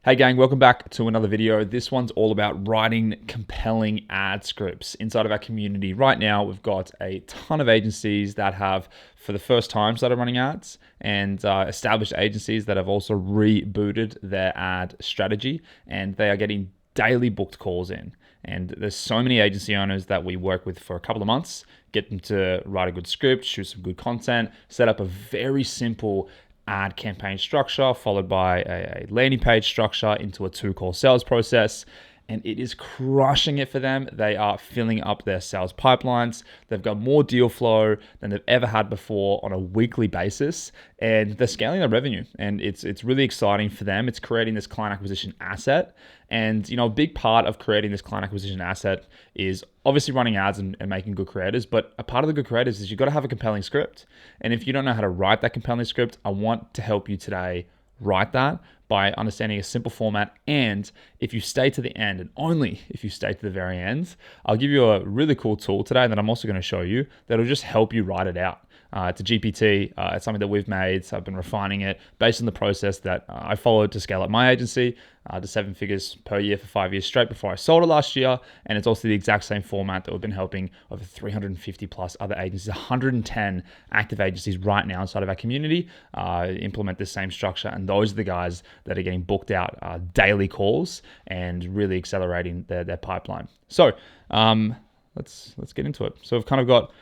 Hey gang, welcome back to another video. This one's all about writing compelling ad scripts inside of our community. Right now, we've got a ton of agencies that have, for the first time, started running ads, and established agencies that have also rebooted their ad strategy, and they are getting daily booked calls in. And there's so many agency owners that we work with for a couple of months, get them to write a good script, shoot some good content, set up a very simple ad campaign structure followed by a landing page structure into a 2-call sales process, and it is crushing it for them. They are filling up their sales pipelines. They've got more deal flow than they've ever had before on a weekly basis, and they're scaling their revenue, and it's really exciting for them. It's creating this client acquisition asset, and a big part of creating this client acquisition asset is obviously running ads and making good creators, but a part of the good creators is you've got to have a compelling script. And if you don't know how to write that compelling script, I want to help you today write that by understanding a simple format. And if you stay to the end, and only if you stay to the very end, I'll give you a really cool tool today that I'm also going to show you that'll just help you write it out. It's a GPT. It's something that we've made. So I've been refining it based on the process that I followed to scale up my agency to 7 figures per year for 5 years straight before I sold it last year. And it's also the exact same format that we've been helping over 350 plus other agencies, 110 active agencies right now inside of our community implement the same structure. And those are the guys that are getting booked out daily calls and really accelerating their pipeline. So let's get into it. So I've kind of got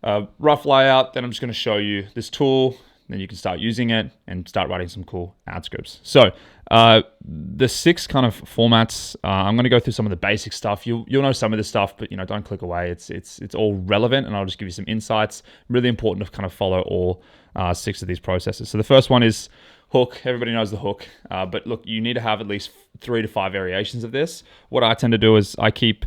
a rough layout. Then I'm just going to show you this tool. Then you can start using it and start writing some cool ad scripts. So the 6 kind of formats, I'm going to go through some of the basic stuff. You'll know some of this stuff, but don't click away. It's all relevant, and I'll just give you some insights. Really important to kind of follow all 6 of these processes. So the first one is hook. Everybody knows the hook, but look, you need to have at least 3 to 5 variations of this. What I tend to do is I keep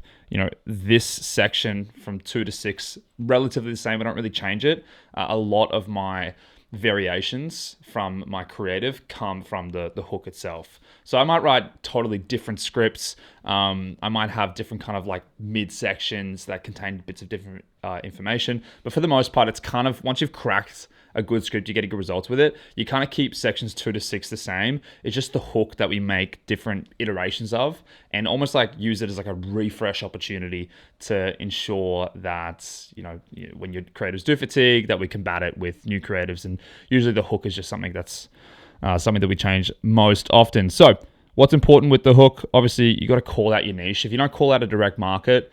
this section from 2 to 6 relatively the same. I don't really change it. A lot of my variations from my creative come from the hook itself. So I might write totally different scripts. I might have different kind of like mid sections that contain bits of different information. But for the most part, it's kind of, once you've cracked a good script, you get good results with it, you kind of keep sections 2 to 6 the same. It's just the hook that we make different iterations of, and almost like use it as like a refresh opportunity to ensure that, when your creatives do fatigue, that we combat it with new creatives. And usually the hook is just something that's something that we change most often. So what's important with the hook? Obviously, you got to call out your niche. If you don't call out a direct market,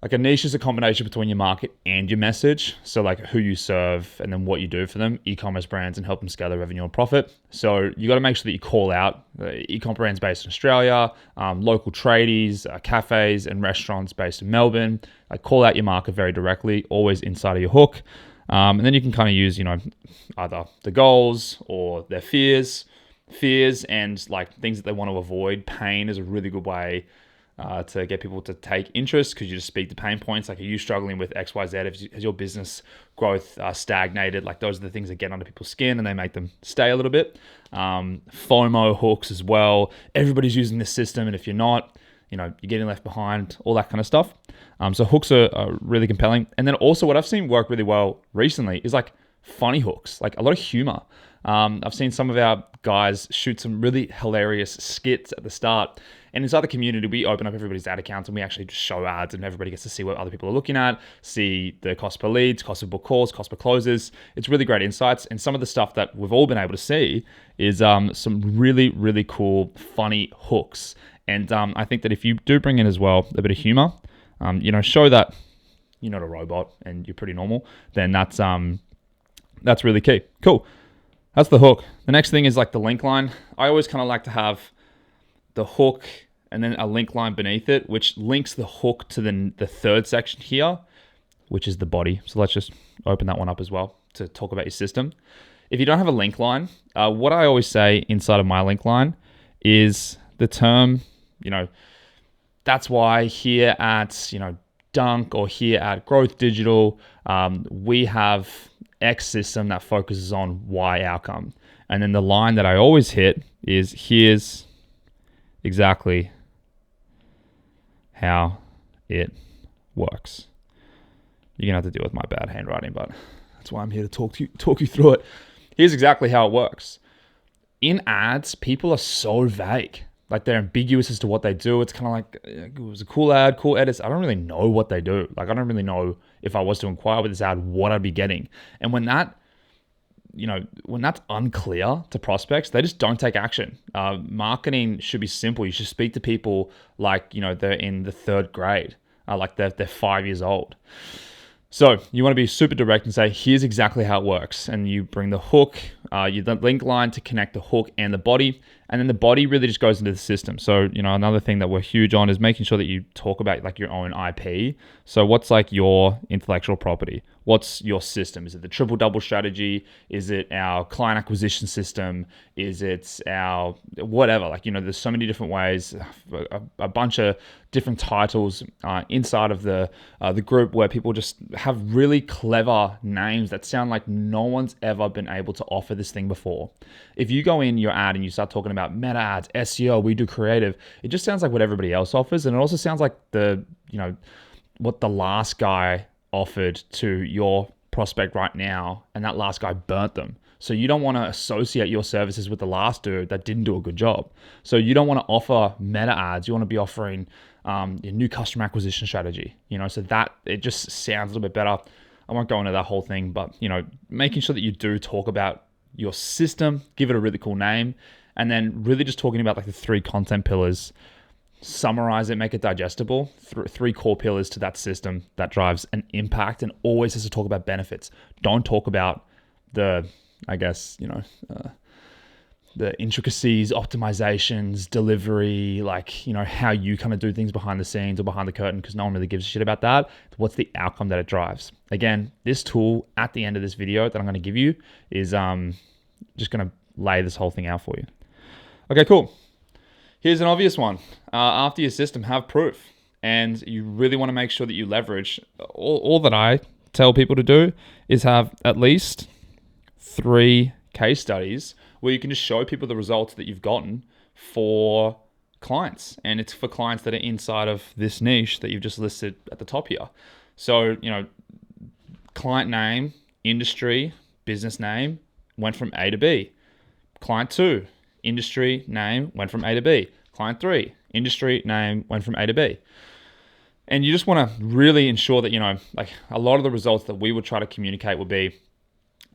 like a niche is a combination between your market and your message. So like who you serve and then what you do for them, e-commerce brands, and help them scale their revenue and profit. So you got to make sure that you call out e-com brands based in Australia, local tradies, cafes and restaurants based in Melbourne. Like call out your market very directly, always inside of your hook. And then you can kind of use, either the goals or their fears and like things that they want to avoid. Pain is a really good way to get people to take interest, because you just speak to pain points. Like, are you struggling with XYZ? Has your business growth stagnated? Like, those are the things that get under people's skin and they make them stay a little bit. FOMO hooks as well. Everybody's using this system, and if you're not, you're getting left behind, all that kind of stuff. So hooks are really compelling. And then also what I've seen work really well recently is like funny hooks, like a lot of humor. I've seen some of our guys shoot some really hilarious skits at the start. And inside the community, we open up everybody's ad accounts and we actually just show ads, and everybody gets to see what other people are looking at, see the cost per leads, cost per book calls, cost per closes. It's really great insights. And some of the stuff that we've all been able to see is some really, really cool, funny hooks. And I think that if you do bring in as well a bit of humor, show that you're not a robot and you're pretty normal, then that's really key. Cool. That's the hook. The next thing is like the link line. I always kind of like to have the hook and then a link line beneath it, which links the hook to the third section here, which is the body. So let's just open that one up as well to talk about your system. If you don't have a link line, what I always say inside of my link line is the term, that's why here at, Dunk or here at Growth Digital, we have X system that focuses on Y outcome. And then the line that I always hit is here's exactly how it works. You're going to have to deal with my bad handwriting, but that's why I'm here to talk you through it. Here's exactly how it works. in ads, people are so vague. Like they're ambiguous as to what they do. It's kind of like, it was a cool ad, cool edits. I don't really know what they do. Like I don't really know if I was to inquire with this ad, what I'd be getting. And when that's unclear to prospects, they just don't take action. Marketing should be simple. You should speak to people like, they're in the third grade, like they're 5 years old. So you want to be super direct and say, here's exactly how it works. And you bring the hook, you the link line to connect the hook and the body. And then the body really just goes into the system. So, another thing that we're huge on is making sure that you talk about like your own IP. So what's like your intellectual property? What's your system? Is it the triple double strategy? Is it our client acquisition system? Is it our whatever? Like, there's so many different ways, a bunch of different titles inside of the group where people just have really clever names that sound like no one's ever been able to offer this thing before. If you go in your ad and you start talking about meta ads, SEO, we do creative, it just sounds like what everybody else offers. And it also sounds like what the last guy offered to your prospect right now, and that last guy burnt them. So you don't want to associate your services with the last dude that didn't do a good job. So you don't want to offer meta ads. You want to be offering your new customer acquisition strategy, so that it just sounds a little bit better. I won't go into that whole thing, but making sure that you do talk about your system, give it a really cool name, and then really just talking about like the 3 content pillars. Summarize it, make it digestible. 3 core pillars to that system that drives an impact and always has to talk about benefits. Don't talk about the intricacies, optimizations, delivery, like, how you kind of do things behind the scenes or behind the curtain, because no one really gives a shit about that. What's the outcome that it drives? Again, this tool at the end of this video that I'm going to give you is just going to lay this whole thing out for you. Okay, cool. Here's an obvious one. After your system, have proof. And you really want to make sure that you leverage. All that I tell people to do is have at least 3 case studies where you can just show people the results that you've gotten for clients. And it's for clients that are inside of this niche that you've just listed at the top here. So, client name, industry, business name, went from A to B. Client 2, industry name, went from A to B. Client 3, industry name, went from A to B. And you just want to really ensure that, like a lot of the results that we would try to communicate would be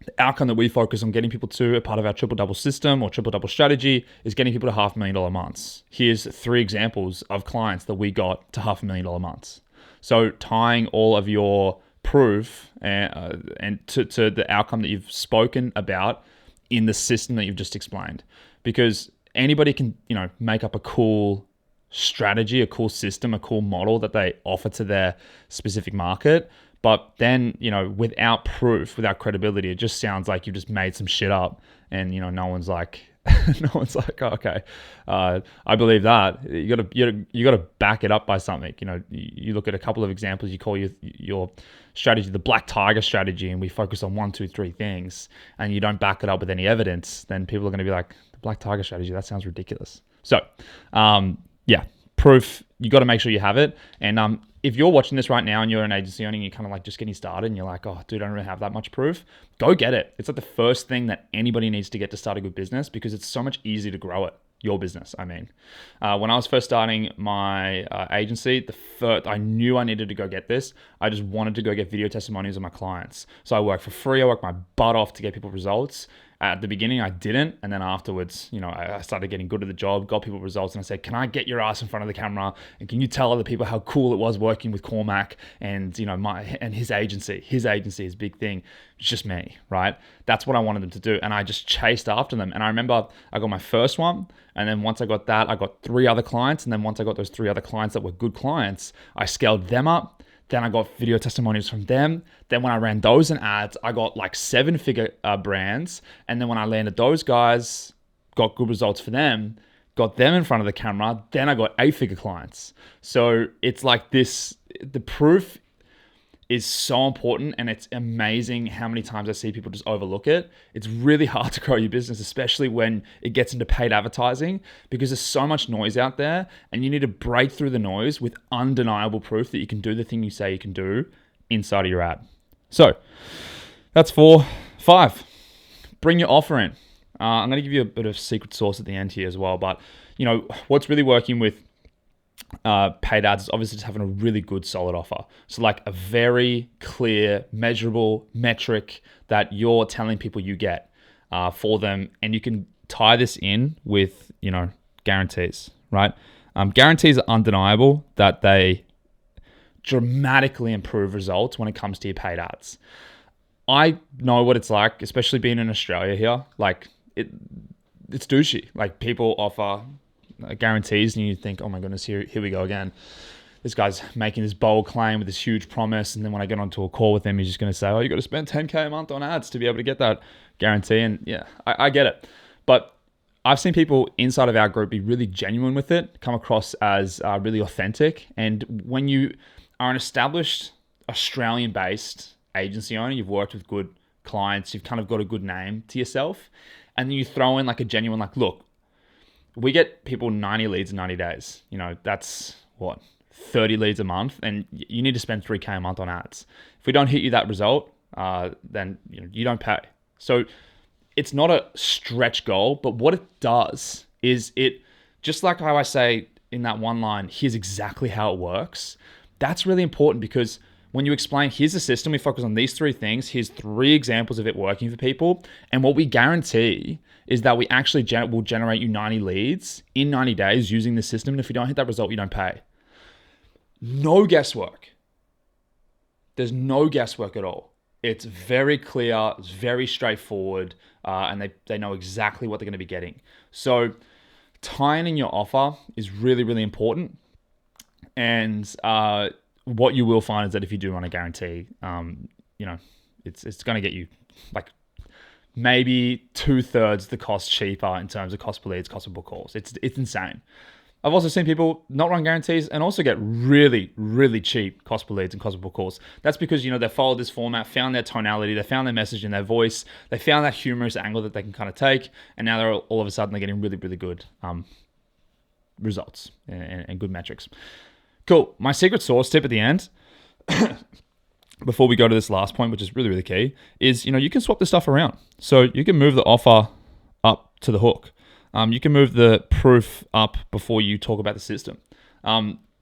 the outcome that we focus on getting people to a part of our triple double system or triple double strategy is getting people to $500,000 months. Here's 3 examples of clients that we got to $500,000 months. So tying all of your proof and to the outcome that you've spoken about in the system that you've just explained, because anybody can, make up a cool strategy, a cool system, a cool model that they offer to their specific market. But then, without proof, without credibility, it just sounds like you've just made some shit up, and no one's like, oh, okay, I believe that. You gotta back it up by something. You look at a couple of examples. You call your strategy the black tiger strategy, and we focus on 1, 2, 3 things, and you don't back it up with any evidence. Then people are going to be like, the black tiger strategy, that sounds ridiculous. So, proof. You got to make sure you have it. And if you're watching this right now and you're an agency owner and you're kind of like just getting started and you're like, oh, dude, I don't really have that much proof, go get it. It's like the first thing that anybody needs to get to start a good business, because it's so much easier to grow it. Your business, I mean. When I was first starting my agency, I knew I needed to go get this. I just wanted to go get video testimonials of my clients. So I worked for free. I worked my butt off to get people results. At the beginning, I didn't. And then afterwards, I started getting good at the job, got people results. And I said, can I get your ass in front of the camera? And can you tell other people how cool it was working with Cormac and, and his agency? His agency is a big thing. It's just me, right? That's what I wanted them to do. And I just chased after them. And I remember I got my first one. And then once I got that, I got 3 other clients. And then once I got those 3 other clients that were good clients, I scaled them up. Then I got video testimonials from them. Then when I ran those in ads, I got like 7-figure brands. And then when I landed those guys, got good results for them, got them in front of the camera, then I got 8-figure clients. So it's like this, the proof is so important, and it's amazing how many times I see people just overlook it. It's really hard to grow your business, especially when it gets into paid advertising, because there's so much noise out there, and you need to break through the noise with undeniable proof that you can do the thing you say you can do inside of your ad. So that's 4. 5, bring your offer in. I'm going to give you a bit of secret sauce at the end here as well. But, what's really working with paid ads is obviously just having a really good, solid offer. So like a very clear, measurable metric that you're telling people you get for them. And you can tie this in with, guarantees, right? Guarantees are undeniable that they dramatically improve results when it comes to your paid ads. I know what it's like, especially being in Australia here. Like it's douchey. Like people offer guarantees and you think, oh my goodness, here we go again. This guy's making this bold claim with this huge promise. And then when I get onto a call with him, he's just going to say, oh, you got to spend 10K a month on ads to be able to get that guarantee. And yeah, I get it. But I've seen people inside of our group be really genuine with it, come across as really authentic. And when you are an established Australian-based agency owner, you've worked with good clients, you've kind of got a good name to yourself, and then you throw in like a genuine, like, look, we get people 90 leads in 90 days. That's what, 30 leads a month, and you need to spend 3K a month on ads. If we don't hit you that result, then you don't pay. So it's not a stretch goal, but what it does is it, just like how I say in that one line, here's exactly how it works. That's really important because when you explain, here's the system, we focus on these 3 things, here's 3 examples of it working for people, and what we guarantee is that we actually will generate you 90 leads in 90 days using the system, and if you don't hit that result, you don't pay. No guesswork. There's no guesswork at all. It's very clear, it's very straightforward, and they know exactly what they're going to be getting. So tying in your offer is really, really important, and what you will find is that if you do run a guarantee, it's going to get you like maybe 2/3 the cost cheaper in terms of cost per leads, cost per book calls. It's insane. I've also seen people not run guarantees and also get really, really cheap cost per leads and cost per book calls. That's because, they followed this format, found their tonality, they found their message in their voice, they found that humorous angle that they can kind of take, and now they're all of a sudden they're getting really, really good results and good metrics. Cool. My secret sauce tip at the end, before we go to this last point, which is really, really key, is, you can swap this stuff around. So you can move the offer up to the hook. You can move the proof up before you talk about the system.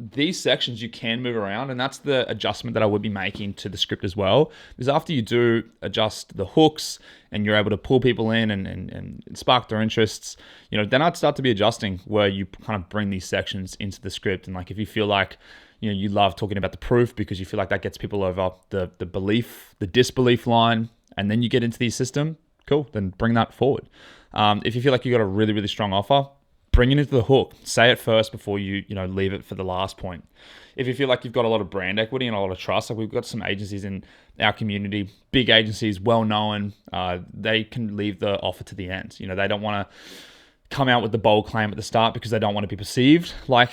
These sections you can move around, and that's the adjustment that I would be making to the script as well. Because after you do adjust the hooks and you're able to pull people in and spark their interests, then I'd start to be adjusting where you kind of bring these sections into the script. And like if you feel like you love talking about the proof because you feel like that gets people over the belief, the disbelief line, and then you get into the system, cool, then bring that forward. If you feel like you got a really, really strong offer, bring it into the hook. Say it first before you leave it for the last point. If you feel like you've got a lot of brand equity and a lot of trust, like we've got some agencies in our community, big agencies, well known, they can leave the offer to the end. They don't want to come out with the bold claim at the start because they don't want to be perceived like,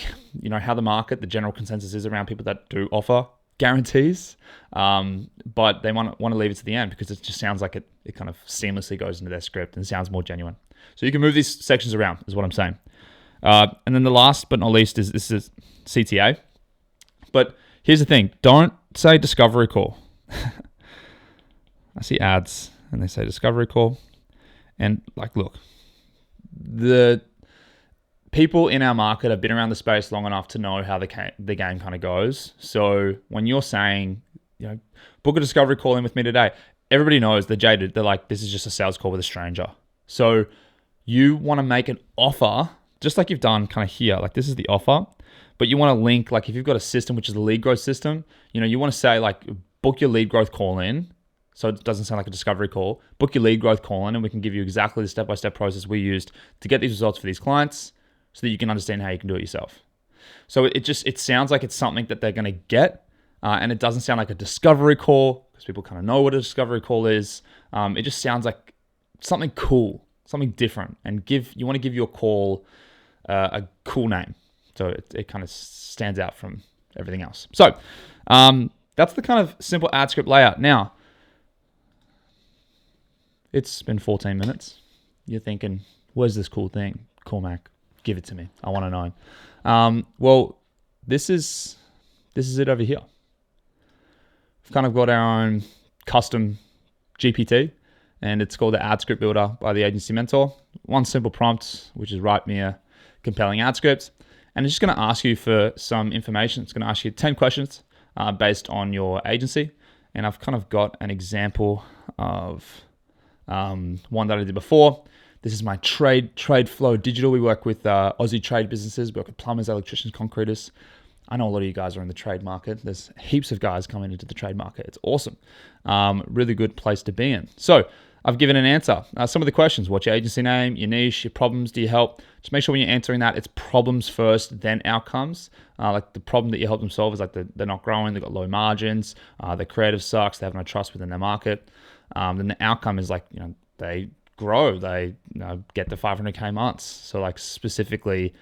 how the market, the general consensus is around people that do offer guarantees. But they want to leave it to the end because it just sounds like it kind of seamlessly goes into their script and sounds more genuine. So you can move these sections around is what I'm saying. And then the last but not least is this is CTA. But here's the thing. Don't say discovery call. I see ads and they say discovery call. And like, look, the people in our market have been around the space long enough to know how the game kind of goes. So when you're saying, book a discovery call in with me today, everybody knows they're jaded. They're like, this is just a sales call with a stranger. So you want to make an offer, just like you've done kind of here, like this is the offer, but you want to link, like if you've got a system, which is a lead growth system, you want to say like, book your lead growth call in. So it doesn't sound like a discovery call. Book your lead growth call in and we can give you exactly the step-by-step process we used to get these results for these clients so that you can understand how you can do it yourself. So it sounds like it's something that they're going to get and it doesn't sound like a discovery call because people kind of know what a discovery call is. It just sounds like something cool, something different, and you want to give your call a cool name. So it kind of stands out from everything else. So that's the kind of simple ad script layout. Now, it's been 14 minutes. You're thinking, where's this cool thing? Cormac, give it to me. I want to know. Well, this is it over here. We've kind of got our own custom GPT. and it's called the Ad Script Builder by the Agency Mentor. One simple prompt, which is write me a compelling ad script. And it's just going to ask you for some information. It's going to ask you 10 questions based on your agency. And I've kind of got an example of one that I did before. This is my trade flow digital. We work with Aussie trade businesses. We work with plumbers, electricians, concreters. I know a lot of you guys are in the trade market. There's heaps of guys coming into the trade market. It's awesome. Really good place to be in. So I've given an answer. Some of the questions: what's your agency name, your niche, your problems, do you help? Just make sure when you're answering that, it's problems first, then outcomes. Like the problem that you help them solve is like they're not growing, they've got low margins, their creative sucks, they have no trust within their market. Then the outcome is like, they grow, they get to 500K months. So like specifically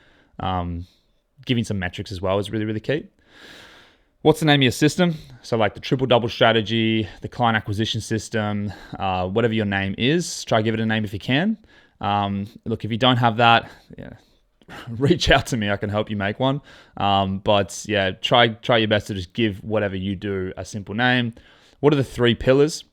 giving some metrics as well is really, really key. What's the name of your system? So like the triple double strategy, the client acquisition system, whatever your name is, try give it a name if you can. Look, if you don't have that, reach out to me. I can help you make one. But yeah, try your best to just give whatever you do a simple name. What are the 3 pillars?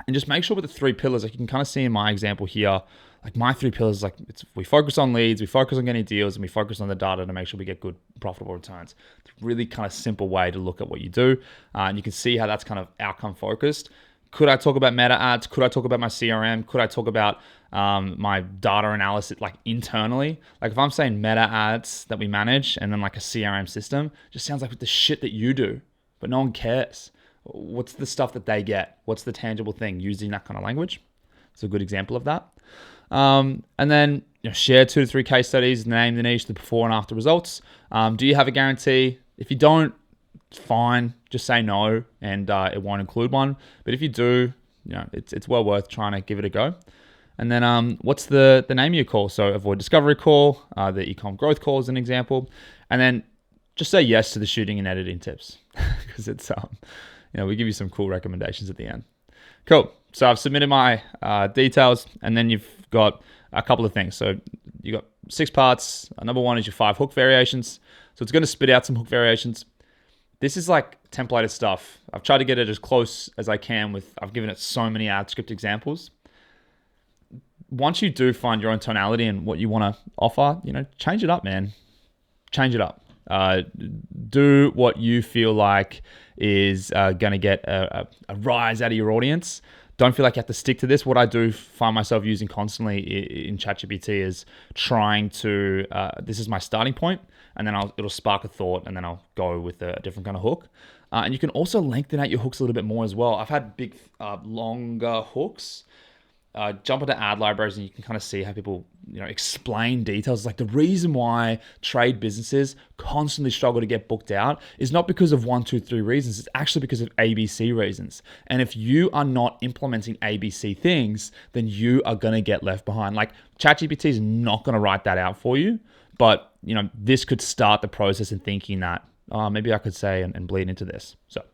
And just make sure with the 3 pillars, like you can kind of see in my example here, like my 3 pillars, like we focus on leads, we focus on getting deals, and we focus on the data to make sure we get good, profitable returns. It's a really kind of simple way to look at what you do. And you can see how that's kind of outcome focused. Could I talk about meta ads? Could I talk about my CRM? Could I talk about my data analysis like internally? Like if I'm saying meta ads that we manage and then like a CRM system, just sounds like the shit that you do, but no one cares. What's the stuff that they get? What's the tangible thing using that kind of language? It's a good example of that. And then share 2 to 3 case studies, name the niche, the before and after results. Do you have a guarantee? If you don't, fine, just say no, and it won't include one. But if you do, it's well worth trying to give it a go. And then what's the name of your call? So avoid discovery call, the e-com growth call is an example. And then just say yes to the shooting and editing tips because it's we give you some cool recommendations at the end. Cool. So I've submitted my details, and then you've got a couple of things. So you got 6 parts. Number 1 is your 5 hook variations. So it's going to spit out some hook variations. This is like templated stuff. I've tried to get it as close as I can I've given it so many ad script examples. Once you do find your own tonality and what you want to offer, change it up, man. Change it up. Do what you feel like is going to get a rise out of your audience. Don't feel like you have to stick to this. What I do find myself using constantly in ChatGPT is trying to, this is my starting point, and then it'll spark a thought, and then I'll go with a different kind of hook. And you can also lengthen out your hooks a little bit more as well. I've had big, longer hooks. Jump into ad libraries and you can kind of see how people, explain details. Like the reason why trade businesses constantly struggle to get booked out is not because of 1, 2, 3 reasons. It's actually because of ABC reasons. And if you are not implementing ABC things, then you are going to get left behind. Like ChatGPT is not going to write that out for you, but this could start the process in thinking that, maybe I could say and bleed into this. So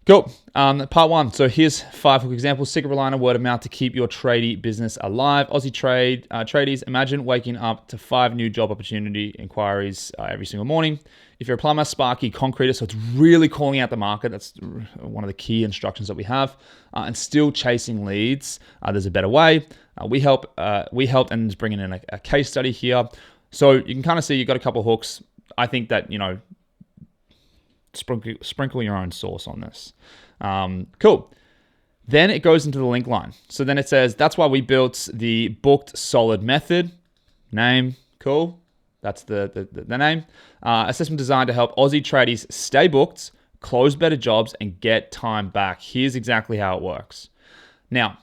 cool. Part 1. So here's 5 hook examples. Secret rely on word of mouth to keep your tradie business alive. Aussie tradies, imagine waking up to 5 new job opportunity inquiries every single morning. If you're a plumber, sparky, concreter, so it's really calling out the market. That's one of the key instructions that we have. And still chasing leads. There's a better way. We helped and just bringing in a case study here. So you can kind of see you've got a couple hooks. I think that, sprinkle your own sauce on this. Cool. Then it goes into the link line. So then it says, that's why we built the booked solid method. Name, cool. That's the name. Assessment designed to help Aussie tradies stay booked, close better jobs, and get time back. Here's exactly how it works. Now,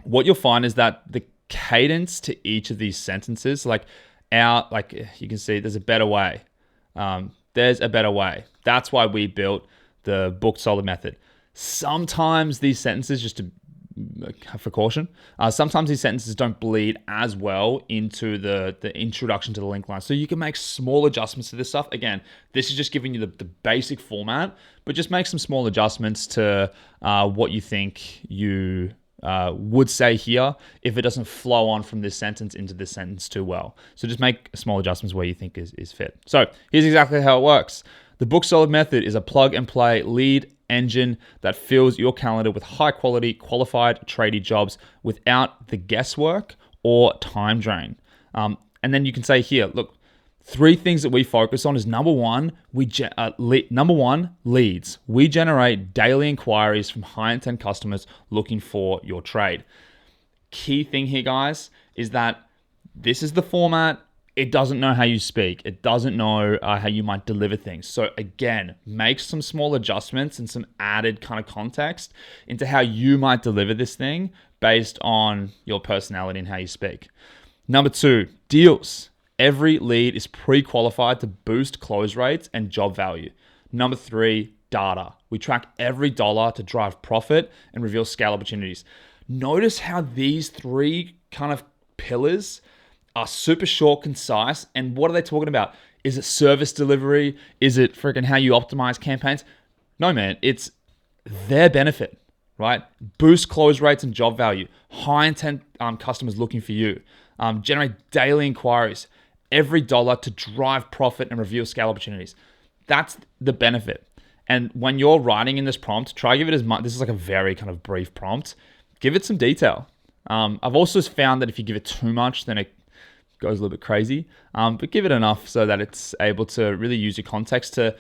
what you'll find is that the cadence to each of these sentences, like you can see, there's a better way. There's a better way. That's why we built the booked solid method. Sometimes these sentences, just for caution, sometimes these sentences don't bleed as well into the introduction to the link line. So you can make small adjustments to this stuff. Again, this is just giving you the basic format, but just make some small adjustments to what you think you would say here if it doesn't flow on from this sentence into this sentence too well. So just make small adjustments where you think is fit. So here's exactly how it works. The book solid method is a plug and play lead engine that fills your calendar with high quality, qualified tradie jobs without the guesswork or time drain. And then you can say here, look, 3 things that we focus on is number one, leads. We generate daily inquiries from high intent customers looking for your trade. Key thing here, guys, is that this is the format. It doesn't know how you speak. It doesn't know how you might deliver things. So again, make some small adjustments and some added kind of context into how you might deliver this thing based on your personality and how you speak. Number 2, deals. Every lead is pre-qualified to boost close rates and job value. Number 3, data. We track every dollar to drive profit and reveal scale opportunities. Notice how these 3 kind of pillars are super short, concise, and what are they talking about? Is it service delivery? Is it freaking how you optimize campaigns? No, man, it's their benefit, right? Boost close rates and job value. High intent customers looking for you. Generate daily inquiries. Every dollar to drive profit and reveal scale opportunities. That's the benefit. And when you're writing in this prompt, try give it as much. This is like a very kind of brief prompt. Give it some detail. I've also found that if you give it too much, then it goes a little bit crazy. But give it enough so that it's able to really use your context to,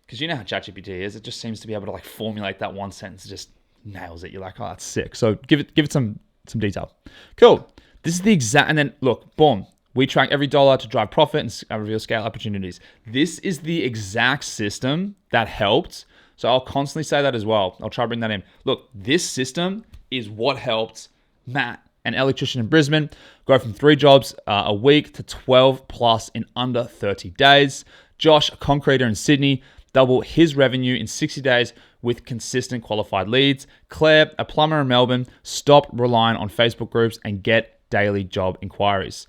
because you know how ChatGPT is. It just seems to be able to like formulate that one sentence. It just nails it. You're like, oh, that's sick. So give it some detail. Cool. This is the exact, and then look, boom. We track every dollar to drive profit and reveal scale opportunities. This is the exact system that helped. So I'll constantly say that as well. I'll try to bring that in. Look, this system is what helped Matt, an electrician in Brisbane, go from 3 jobs a week to 12 plus in under 30 days. Josh, a concreter in Sydney, double his revenue in 60 days with consistent qualified leads. Claire, a plumber in Melbourne, stop relying on Facebook groups and get daily job inquiries.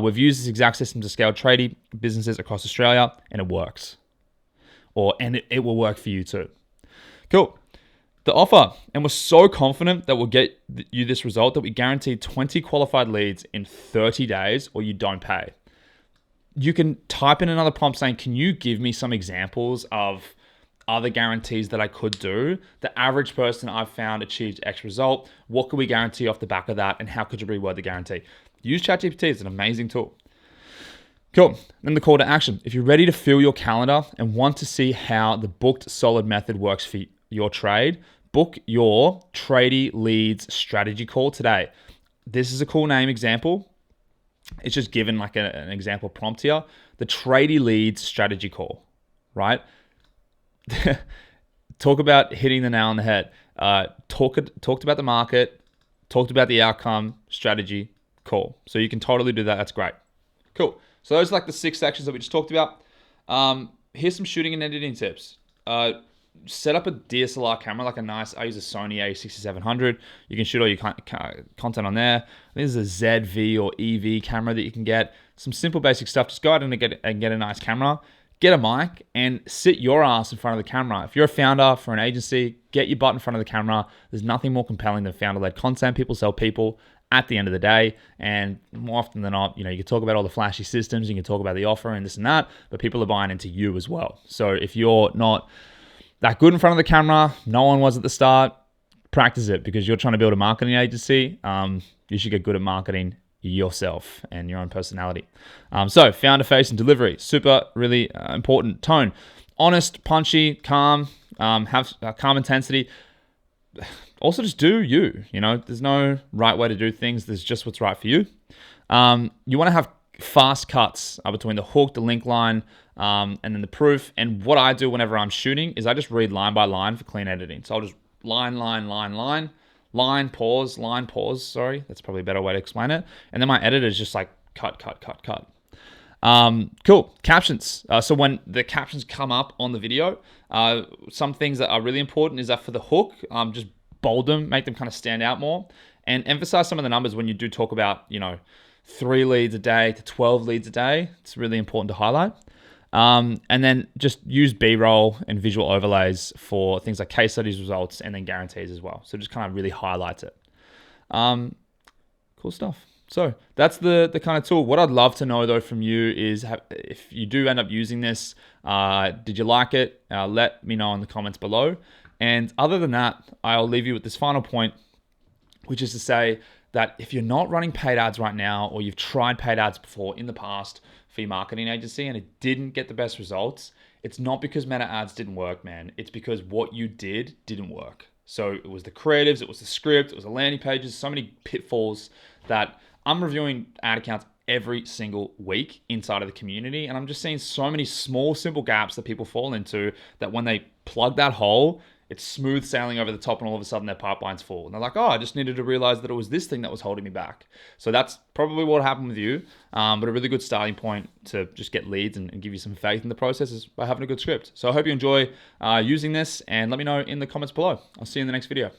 We've used this exact system to scale tradie businesses across Australia, and it works. And it will work for you too. Cool. The offer, and we're so confident that we'll get you this result that we guarantee 20 qualified leads in 30 days or you don't pay. You can type in another prompt saying, can you give me some examples of other guarantees that I could do? The average person I've found achieved X result. What could we guarantee off the back of that? And how could you reword the guarantee? Use ChatGPT. It's an amazing tool. Cool. Then the call to action. If you're ready to fill your calendar and want to see how the booked solid method works for your trade, book your tradie leads strategy call today. This is a cool name example. It's just given like an example prompt here. The tradie leads strategy call, right? Talk about hitting the nail on the head. Talked about the market, talked about the outcome, strategy, call. So you can totally do that. That's great. Cool. So those are like the 6 sections that we just talked about. Here's some shooting and editing tips. Set up a DSLR camera, like I use a Sony a6700. You can shoot all your content on there. There's a ZV or EV camera that you can get. Some simple basic stuff. Just go out and get a nice camera. Get a mic and sit your ass in front of the camera. If you're a founder for an agency, get your butt in front of the camera. There's nothing more compelling than founder-led content. People sell people at the end of the day. And more often than not, you can talk about all the flashy systems, you can talk about the offer and this and that, but people are buying into you as well. So if you're not that good in front of the camera, no one was at the start, practice it because you're trying to build a marketing agency. You should get good at marketing yourself and your own personality. So founder face and delivery, super, really important. Tone, honest, punchy, calm, have calm intensity. Also just do you, there's no right way to do things. There's just what's right for you. You want to have fast cuts between the hook, the link line, and then the proof. And what I do whenever I'm shooting is I just read line by line for clean editing. So I'll just line, pause. Sorry, that's probably a better way to explain it. And then my editor is just like cut. Cool. Captions. So when the captions come up on the video, some things that are really important is that for the hook, just bold them, make them kind of stand out more, and emphasize some of the numbers when you do talk about, 3 leads a day to 12 leads a day. It's really important to highlight. And then just use B-roll and visual overlays for things like case studies, results, and then guarantees as well. So just kind of really highlights it. Cool stuff. So that's the kind of tool. What I'd love to know though from you is if you do end up using this, did you like it? Let me know in the comments below. And other than that, I'll leave you with this final point, which is to say that if you're not running paid ads right now, or you've tried paid ads before in the past for your marketing agency and it didn't get the best results, it's not because meta ads didn't work, man. It's because what you did didn't work. So it was the creatives, it was the script, it was the landing pages, so many pitfalls that I'm reviewing ad accounts every single week inside of the community. And I'm just seeing so many small, simple gaps that people fall into that when they plug that hole, it's smooth sailing over the top, and all of a sudden their pipeline's full. And they're like, oh, I just needed to realize that it was this thing that was holding me back. So that's probably what happened with you. But a really good starting point to just get leads and give you some faith in the process is by having a good script. So I hope you enjoy using this, and let me know in the comments below. I'll see you in the next video.